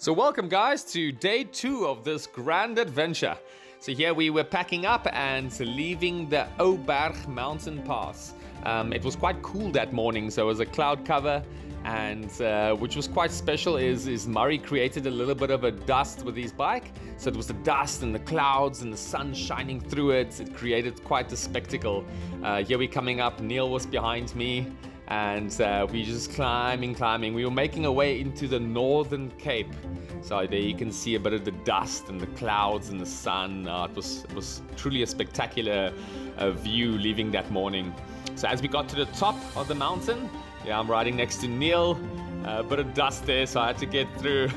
So welcome guys to day 2 of this grand adventure. So here we were packing up and leaving the Ouberg Mountain Pass. It was quite cool that morning, so it was a cloud cover, and which was quite special is Murray created a little bit of a dust with his bike. So it was the dust and the clouds and the sun shining through it. It created quite a spectacle. Here we're coming up, Niel was behind me. And we just climbing. We were making our way into the Northern Cape. So there you can see a bit of the dust and the clouds and the sun. It was truly a spectacular view leaving that morning. So as we got to the top of the mountain, yeah, I'm riding next to Niel. A bit of dust there, so I had to get through.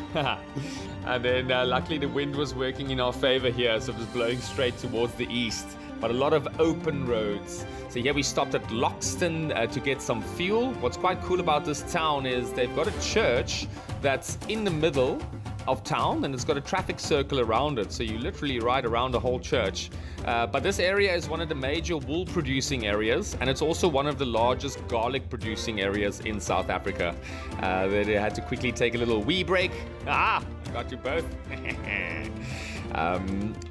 And then luckily the wind was working in our favor here, so it was blowing straight towards the east. But a lot of open roads. So here we stopped at Loxton to get some fuel. What's quite cool about this town is they've got a church that's in the middle of town, and it's got a traffic circle around it, so you literally ride around the whole church. But this area is one of the major wool producing areas, and it's also one of the largest garlic producing areas in South Africa. They had to quickly take a little wee break. Got you both.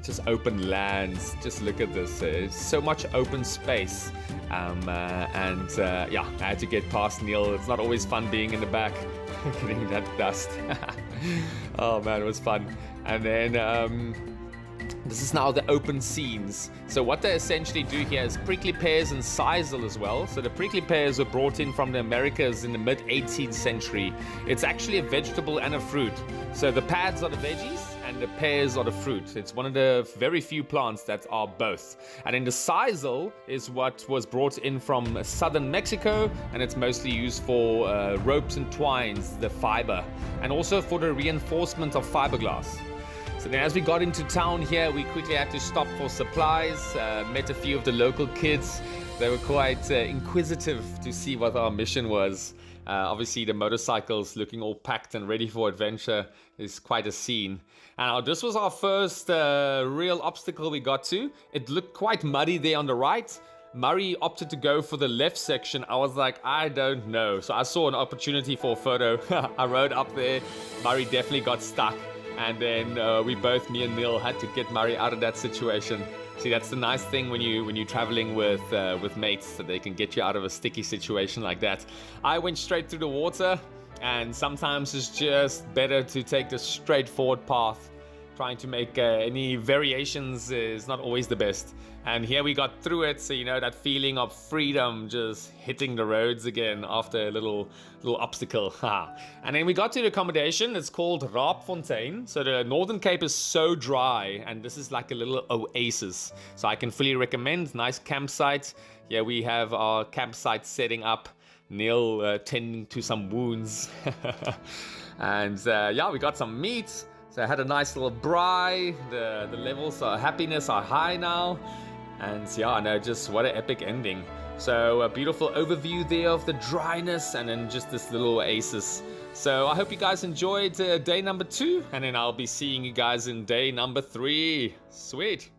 Just open lands. Just look at this. There's so much open space. Yeah, I had to get past Niel. It's not always fun being in the back, getting that dust. Oh man, it was fun. And then this is now the open scenes. So what they essentially do here is prickly pears and sisal as well. So the prickly pears were brought in from the Americas in the mid 18th century. It's actually a vegetable and a fruit. So the pads are the veggies and the pears are the fruit. It's one of the very few plants that are both. And then the sisal is what was brought in from southern Mexico, and it's mostly used for ropes and twines, the fiber, and also for the reinforcement of fiberglass. So then as we got into town here, we quickly had to stop for supplies, met a few of the local kids. They were quite inquisitive to see what our mission was. Obviously the motorcycles looking all packed and ready for adventure is quite a scene. And this was our first real obstacle we got to. It looked quite muddy there on the right. Murray opted to go for the left section. I was like, I don't know. So I saw an opportunity for a photo. I rode up there. Murray definitely got stuck. And then me and Niel had to get Murray out of that situation. See, that's the nice thing when you're traveling with mates, so they can get you out of a sticky situation like that. I went straight through the water, and sometimes it's just better to take the straightforward path. Trying to make any variations is not always the best. And here we got through it, so you know that feeling of freedom, just hitting the roads again after a little obstacle. And then we got to the accommodation. It's called Raapfontein. So the Northern Cape is so dry, and this is like a little oasis. So I can fully recommend. Nice campsite. Here we have our campsite setting up. Niel tending to some wounds. And yeah, we got some meat. So I had a nice little braai. The levels of happiness are high now. And yeah, no, just what an epic ending. So a beautiful overview there of the dryness, and then just this little oasis. So I hope you guys enjoyed day number 2, and then I'll be seeing you guys in day number 3. Sweet.